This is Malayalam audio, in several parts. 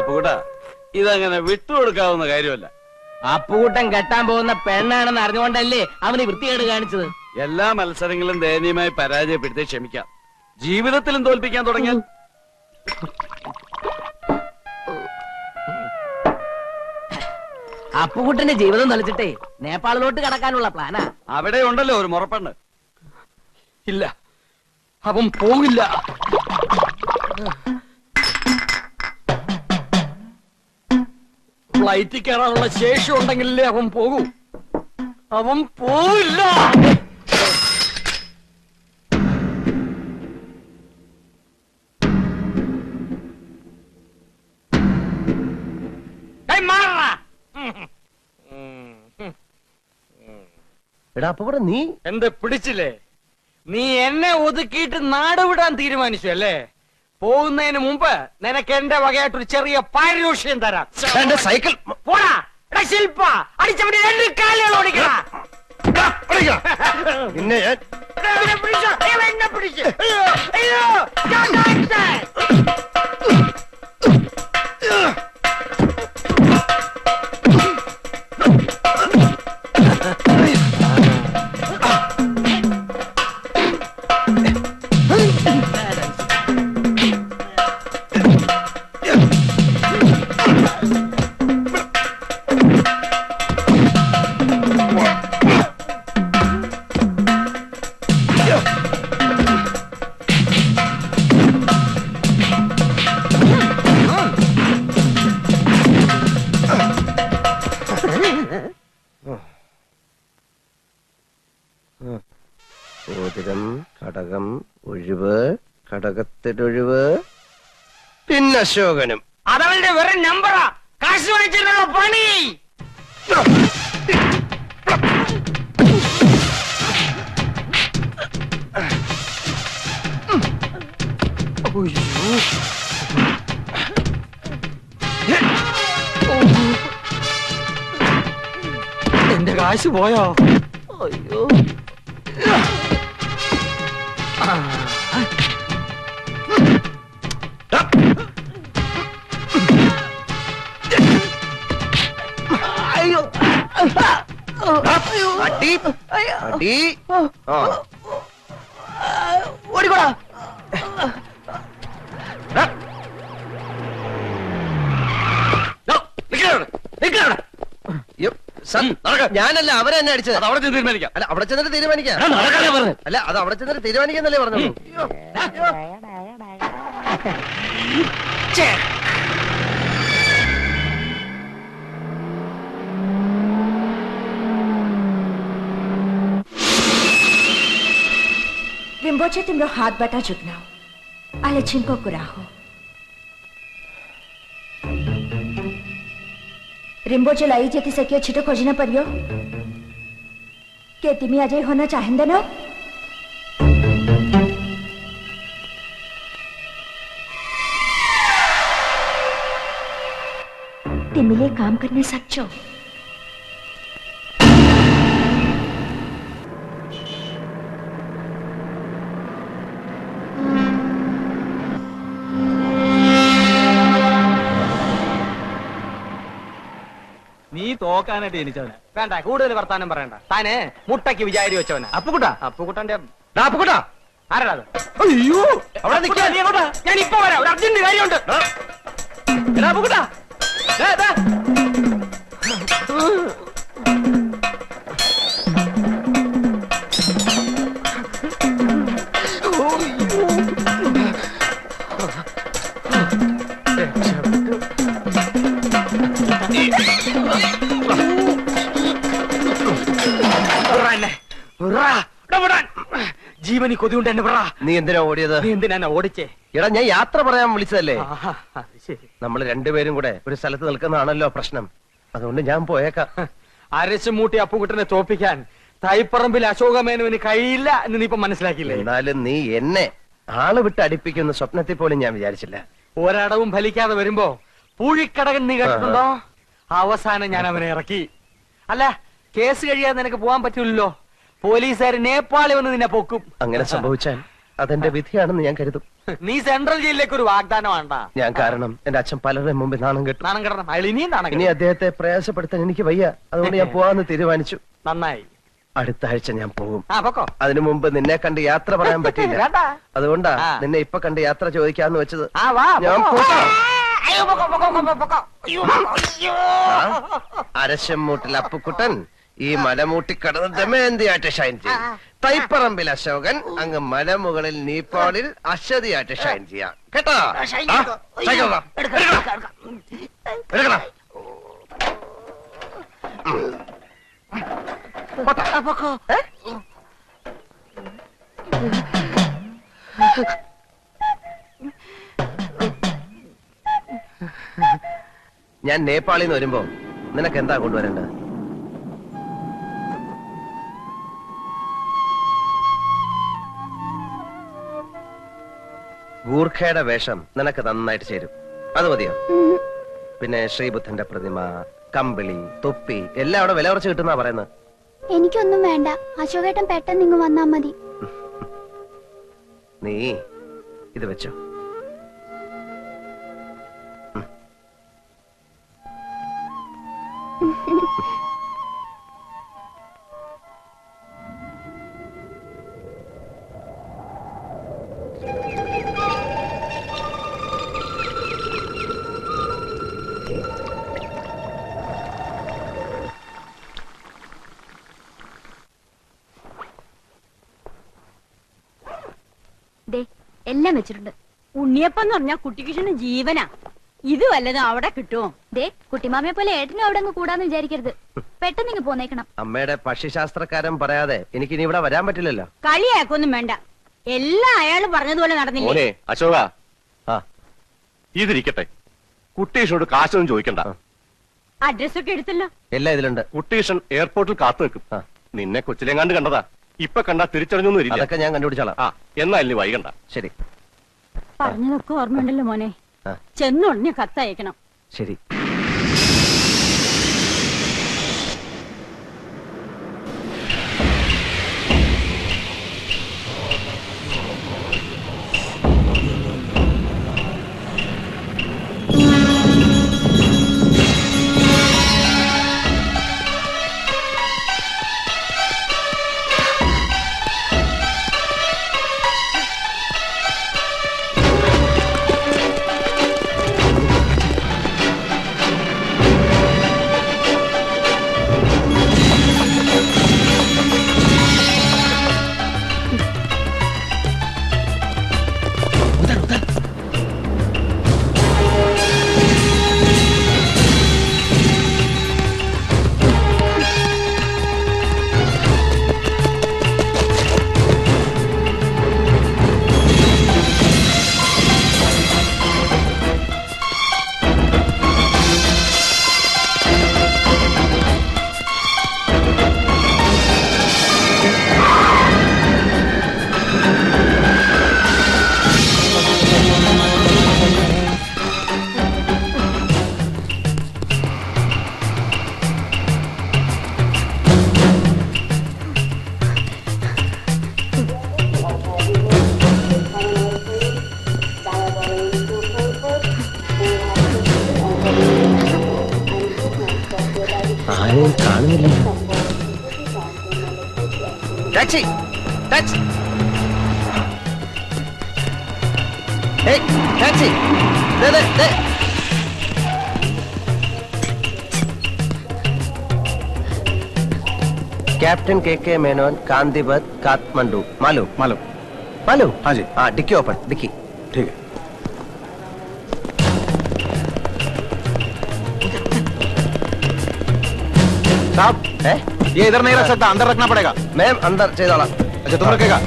അപ്പുകുട്ട, ഇതങ്ങനെ വിട്ടുകൊടുക്കാവുന്ന കാര്യമല്ല. അപ്പുകുട്ടൻ കെട്ടാൻ പോകുന്ന പെണ്ണാണെന്ന് അറിഞ്ഞുകൊണ്ടല്ലേ അവന് വൃത്തികേട് കാണിച്ചത്. എല്ലാ മത്സരങ്ങളും ദയനീയമായി പരാജയപ്പെടുത്തി ക്ഷമിക്കാം, ജീവിതത്തിലും തോൽപ്പിക്കാൻ തുടങ്ങിയാൽ അപ്പുകുട്ടന്റെ ജീവിതം തെളിച്ചിട്ടേ നേപ്പാളിലോട്ട് കടക്കാനുള്ള പ്ലാനാ. അവിടെ ഉണ്ടല്ലോ ഒരു മുറപ്പെണ്ണ്. ഇല്ല, അവൻ പോകില്ല. ഫ്ലൈറ്റിൽ കയറാനുള്ള ശേഷി ഉണ്ടെങ്കിലേ അവൻ പോകൂ. അവൻ പോവില്ല. എടാ അപ്പുകുട്ട, നീ എന്ത് പിടിച്ചില്ലേ? നീ എന്നെ ഒതുക്കിയിട്ട് നാട് വിടാൻ തീരുമാനിച്ചു അല്ലേ? പോകുന്നതിന് മുമ്പ് നിനക്ക് എന്റെ വകയായിട്ടൊരു ചെറിയ പാരിതോഷികം തരാം. എന്റെ സൈക്കിൾ പോടാ. ശില്പ അടിച്ചവന്റെ 2 കാലുകൾ ഓടിക്കണ. പിന്നെ എന്നെ പിടിച്ചു. മോതിരം, കടകം, ഒഴിവ്, കടകത്തിലൊഴിവ്, പിന്നെ അശോകനും. അതവന്റെ വെറും നമ്പറാ. കാശ് വാങ്ങിച്ചിട്ടുള്ള പണി. എന്റെ കാശ് പോയോ? അയ്യോ, ഓടിക്കോടാ. ഞാനല്ല, അവരെന്നെ അടിച്ചത്. അവിടെ ചെന്ന് തീരുമാനിക്കാം. അല്ല, അവിടെ ചെന്നിട്ട് തീരുമാനിക്കാം. അല്ല, അത് അവിടെ ചെന്നിട്ട് തീരുമാനിക്കാന്നല്ലേ പറഞ്ഞു. रिम्बोचे तिम्रो हातबाट झुक्नाऊ, आलेछिनको कुरा हो. रिम्बोचेलाई जितिसक्यो, छिटो खोजिन पर्यो. के तिमी अझै हुन चाहँदैनौ? तिमीले काम गर्न सक्छौ. നീ തോക്കാനായിട്ട് ജനിച്ചവന്. വേണ്ട, കൂടുതൽ വർത്താനം പറയണ്ട. താന് മുട്ടയ്ക്ക് വിചാരി വെച്ചവന്. അപ്പുകുട്ട, അപ്പുകുട്ടന്റെ അപ്പുകുട്ട, ആരാ അത്? അയ്യോ, അവിടെ നിൽക്കാ. നീ എങ്ങോട്ടാ? ഞാൻ ഇപ്പൊ വരാം, ഒരു അർജന്റ് കാര്യമുണ്ട്. അപ്പുകുട്ട, ജീവനി കൊതിയുണ്ട് എന്നെ പറ. നീ എന്തിനാ ഓടിയത്? നീ എന്തിനാ ഓടിച്ചേ? എടാ, ഞാൻ യാത്ര പറയാൻ വിളിച്ചതല്ലേ. ശരി, നമ്മൾ രണ്ടുപേരും കൂടെ ഒരു സ്ഥലത്ത് നിൽക്കുന്നതാണല്ലോ പ്രശ്നം. അതുകൊണ്ട് ഞാൻ പോയേക്കാം. അരച്ചുമൂട്ടി അപ്പുകുട്ടനെ തോപ്പിക്കാൻ തൈപ്പറമ്പിൽ അശോകമേനോന് കഴിയില്ല എന്ന് നീ ഇപ്പൊ മനസ്സിലാക്കിയില്ലേ? എന്നാലും നീ എന്നെ ആള് വിട്ട് അടിപ്പിക്കുന്ന സ്വപ്നത്തിൽ പോലും ഞാൻ വിചാരിച്ചില്ല. ഒരടവും ഫലിക്കാതെ വരുമ്പോ പൂഴിക്കടകൻ നീ കേട്ടിട്ടുണ്ടോ? അവസാനം ഞാൻ അവനെ ഇറക്കി. അല്ല, കേസ് കഴിയാതെ നിനക്ക് പോകാൻ പറ്റൂല്ലോ. പോലീസുകാർ നേപ്പാളി വന്ന് നിന്നെ പൊക്കും. അങ്ങനെ സംഭവിച്ചാൽ അതെന്റെ വിധിയാണെന്ന് ഞാൻ കരുതും. നീ സെൻട്രൽ ജയിലിലേക്ക് ഒരു വാഗ്ദാനം വേണ്ട. ഞാൻ കാരണം എന്റെ അച്ഛൻ പലരുടെ മുമ്പിൽ നാണം കെട്ടു. നാണം കിടണം, അയാൾ ഇനിയും നാണം ഇനി കെടും. അദ്ദേഹത്തെ പ്രയാസപ്പെടുത്താൻ എനിക്ക് വയ്യ. അതുകൊണ്ട് ഞാൻ പോവാന്ന് തീരുമാനിച്ചു. നന്നായി. അടുത്ത ആഴ്ച ഞാൻ പോകും. പൊക്കോ. അതിനു മുമ്പ് നിന്നെ കണ്ട് യാത്ര പറയാൻ പറ്റില്ല. വേണ്ട. അതുകൊണ്ടാ ആ. നിന്നെ ഇപ്പൊ കണ്ട് യാത്ര ചോദിക്കാന്ന് വെച്ചത്. വാ, ഞാൻ പൊക്കോ. പോകാം. അയ്യോ, പൊക്കോ, പൊക്കോ, പൊക്കോ, പൊക്കോ. അയ്യോ, അയ്യോ. അരശമ്മൂട്ടിൽ അപ്പുക്കുട്ടൻ ഈ മലമൂട്ടി കടന്ന് ദമയന്തിയായിട്ട് ഷൈൻ ചെയ്യും. തൈപ്പറമ്പിൽ അശോകൻ അങ്ങ് മലമുകളിൽ നീപ്പാളിൽ അശ്വതിയായിട്ട് ഷൈൻ ചെയ്യാം. കേട്ടോ? ഷൈൻ ആ, ചെയ്തോ. സൈക്കിൾ വാ. എടുക്കണം. പൊക്കോ. ഞാൻ നേപ്പാളിൽ നിന്ന് വരുമ്പോ നിനക്ക് എന്താ കൊണ്ടുവരേണ്ടത്? ഗൂർഖയുടെ വേഷം നിനക്ക് നന്നായിട്ട് ചേരും. അത് മതിയോ? പിന്നെ ശ്രീബുദ്ധന്റെ പ്രതിമ, കമ്പിളി, തൊപ്പി എല്ലാം അവിടെ വില കുറച്ച് കിട്ടുന്ന പറയുന്നത്. എനിക്കൊന്നും വേണ്ട, അശോകേട്ടൻ പെട്ടെന്ന് ഇങ്ങ് വന്നാ മതി. നീ ഇത് വെച്ചോ. എല്ലാം വെച്ചിട്ടുണ്ട്. ഉണ്ണിയപ്പം പറഞ്ഞ കുട്ടിക്കിഷന് ജീവനാ. ഇത് വല്ലതും അവിടെ കിട്ടുമോ? ദേ, കുട്ടിമാമയെ പോലെ ഏട്ടനും അവിടെ അങ്ങ് കൂടാന്ന് വിചാരിക്കരുത്. പെട്ടെന്ന് ഇങ്ങ് പോന്നേക്കണം. അമ്മയുടെ പക്ഷിശാസ്ത്രക്കാരൻ പറയാതെ എനിക്കിനി ഇവിടെ വരാൻ പറ്റില്ലല്ലോ. കളിയാക്കൊന്നും വേണ്ട, എല്ലാം അയാള് പറഞ്ഞതുപോലെ നടന്നില്ലേ? മോനെ അശോക, ആ, ഇതിരിക്കട്ടെ. കുട്ടീഷനോട് കാശൊന്നും ചോദിക്കണ്ട. അഡ്രസ്സൊക്കെ എടുത്തല്ലോ. എല്ലാം ഇതിലുണ്ട്. കുട്ടീഷൻ എയർപോർട്ടിൽ കാത്തു നിൽക്കും. ആ. നിന്നെ കൊച്ചിലെങ്ങാണ്ട് കണ്ടതാ. ഇപ്പൊ കണ്ടാ തിരിച്ചറിഞ്ഞൊന്നും ഇല്ല. അതൊക്കെ ഞാൻ കണ്ടുപിടിച്ചോളാം. ആ, എന്നാ ഇനി വൈകണ്ട. ശരി. പറഞ്ഞതൊക്കെ ഓർമ്മയുണ്ടല്ലോ മോനെ. ആ. ചെന്നുടനെ കത്തയക്കണം. ശരി. ആരെയും കാണുന്നില്ല. Taxi, taxi, taxi. कैप्टन के मेनन कांदीवत काठमांडू. मालूम? മാലു. मालूम? हाँ जी. हाँ, डिक्की ओपन. डिक्की. ठीक है. साहब, है? ये इधर नहीं रख सकता, अंदर रखना पड़ेगा. मैम अंदर चेदोला. अच्छा, तुम रखेगा?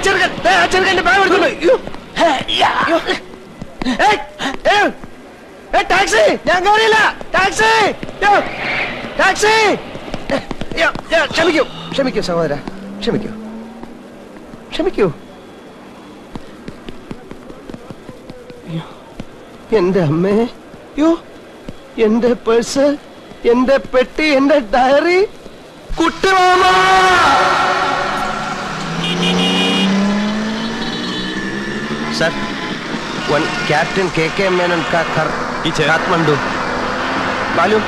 ചെറുക്കന്റെ ബാഗ് എടുക്കുന്നു. ടാക്സി, ഞാൻ കയറിയില്ല. Taxi, taxi. ക്ഷമിക്കൂ, ക്ഷമിക്കൂ സഹോദര, ക്ഷമിക്കൂ, ക്ഷമിക്കൂ. എന്റെ അമ്മേ, യോ, എന്റെ പേഴ്സ്, എന്റെ പെട്ടി, എന്റെ ഡയറി. കുട്ടിമാമ, सर वन कैप्टन के मेनन का घर काठमांडू. मालूम?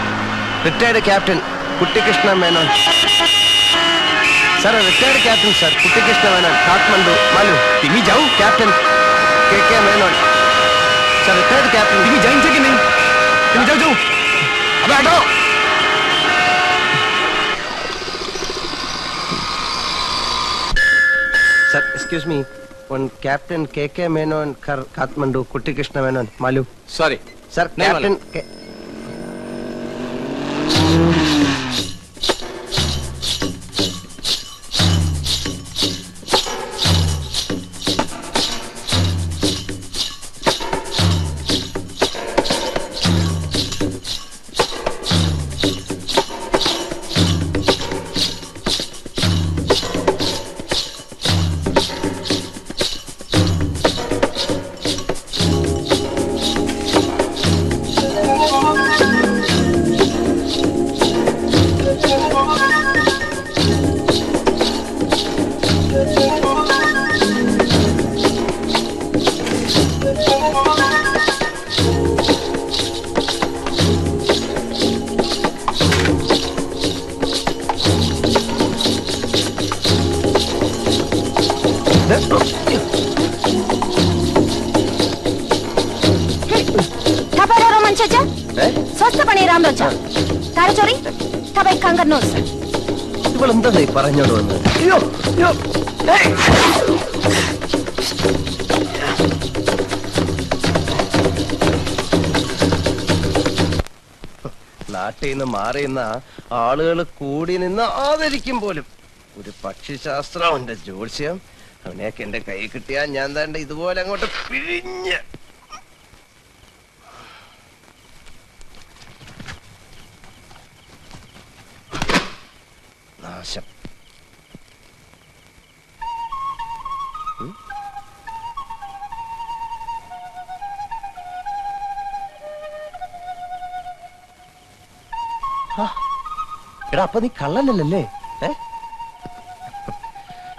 रिटायर्ड कैप्टन कुट्टी Krishna Menon. Sir retired captain sir कुट्टी कृष्ण मेनन काठमांडू. मालूम? तुम्हें जाओ कैप्टन के मेनन. Sir retired captain. तुम्हें जाएंगे कि नहीं? तुम्हें जाओ जाओ. अबे हटो. Sir excuse me, one captain के मेनन कर काठमांडू कुट्टी कृष्ण मेनन. मालूम? सॉरी सर कैप्टन के സ്വസ്ഥ പണി രാം റോച്ച തലച്ചോറി തബൈ കങ്കർനോസ്. ഇവളെന്താ പറഞ്ഞോട് വന്നത്? അയ്യോ അയ്യോ. നാട്ടിൽ നിന്ന് മാറിയുന്ന ആളുകൾ കൂടി നിന്ന് ആദരിക്കും പോലും. ഒരു പക്ഷിശാസ്ത്രം, എന്റെ ജ്യോത്സ്യം, അവനെയൊക്കെ എന്റെ കൈ കിട്ടിയാൽ ഞാൻ താണ്ട ഇതുപോലെ അങ്ങോട്ട് പിഴിഞ്ഞ്. നാശം. എടാ, അപ്പൊ നീ കള്ളനല്ലേ?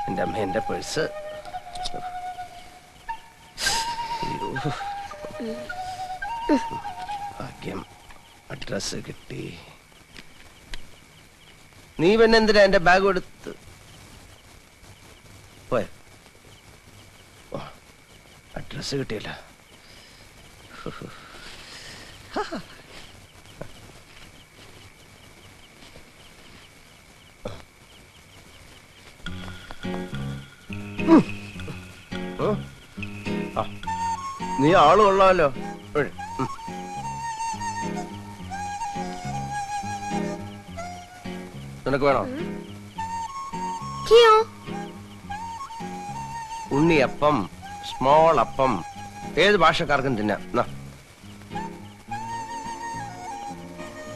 എന്റെ അമ്മ, എന്റെ പേഴ്സ്. ഭാഗ്യം, അഡ്രസ് കിട്ടി. നീ പിന്നെ എന്തിനാ എന്റെ ബാഗ് എടുത്ത് പോയ? അഡ്രസ് കിട്ടിയല്ല. നീ ആള് കൊള്ളാമല്ലോ. നിനക്ക് വേണോ? ഉണ്ണിയപ്പം, സ്മോൾ അപ്പം, ഏത് ഭാഷക്കാർക്കും തിന്നാം.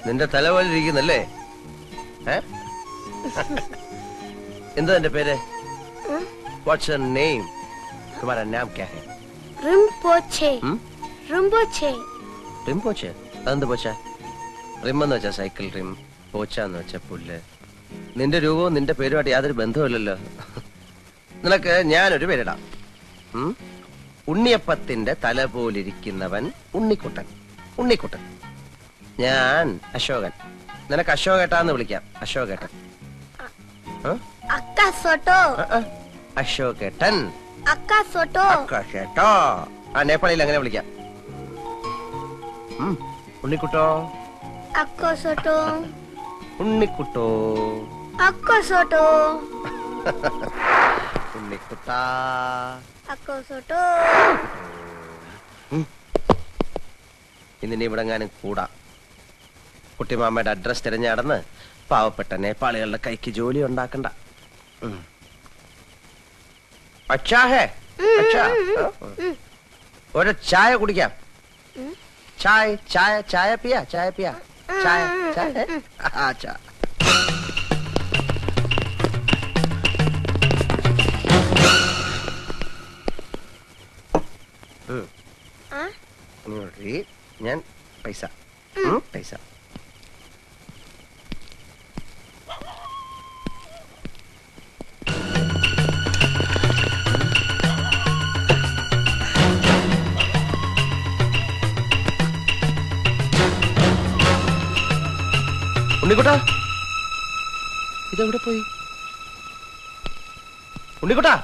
നിന്റെ തലവലിരിക്കുന്നല്ലേ? എന്താ എന്റെ പേര്? What's your name? तुम्हारा नाम क्या है? റിംപോച്ചെ. റിംപോച്ചെ. റിംപോച്ചെ? അതെന്ത് പോച്ച? റിമെന്ന് വെച്ചാ സൈക്കിൾ റിം, പോച്ചാന്ന് വെച്ചാ പുല്ല്. നിന്റെ രൂപവും നിന്റെ പേരുമായിട്ട് യാതൊരു ബന്ധവുമില്ലല്ലോ. നിനക്ക് ഞാനൊരു പേരിടാം. ഉണ്ണിയപ്പത്തിന്റെ തല പോലിരിക്കുന്നവൻ ഉണ്ണിക്കുട്ടൻ. ഉണ്ണിക്കുട്ടൻ. ഞാൻ അശോകൻ. നിനക്ക് അശോകേട്ടാന്ന് വിളിക്കാം. അശോകേട്ടൻ. അക്ക സോട്ടോ. അശോകേട്ടൻ. അക്ക സോട്ടോ. അക്കശേട്ടോ. ആ നേപ്പാളിയിൽ അങ്ങനെ വിളിക്കാം. ഉണ്ണിക്കുട്ടോ. അക്കോ സോട്ടോ. ഉണ്ണിക്കുട്ടോ. അക്കോ സോട്ടോ. ഉണ്ണിക്കുട്ടാ. അക്കോ സോട്ടോ. ഇന്നിനി ഇവിടെങ്ങാനും കൂടാ. കുട്ടിമാമയുടെ അഡ്രസ് തിരഞ്ഞു നടന്ന് പാവപ്പെട്ട നേപ്പാളികളുടെ കൈക്ക് ജോലി ഉണ്ടാക്കണ്ട. അച്ഛാ ഹേ അച്ഛാ ഒരു ചായ കുടിക്കാം ചായ ചായ ചായ പിയാ ചായ പിയാ ചായ ചായ ചായ ഞാൻ പൈസ പൈസ ഉണ്ണിക്കുട്ടാ ഇതെവിടെ പോയി ഉണ്ണിക്കുട്ടാ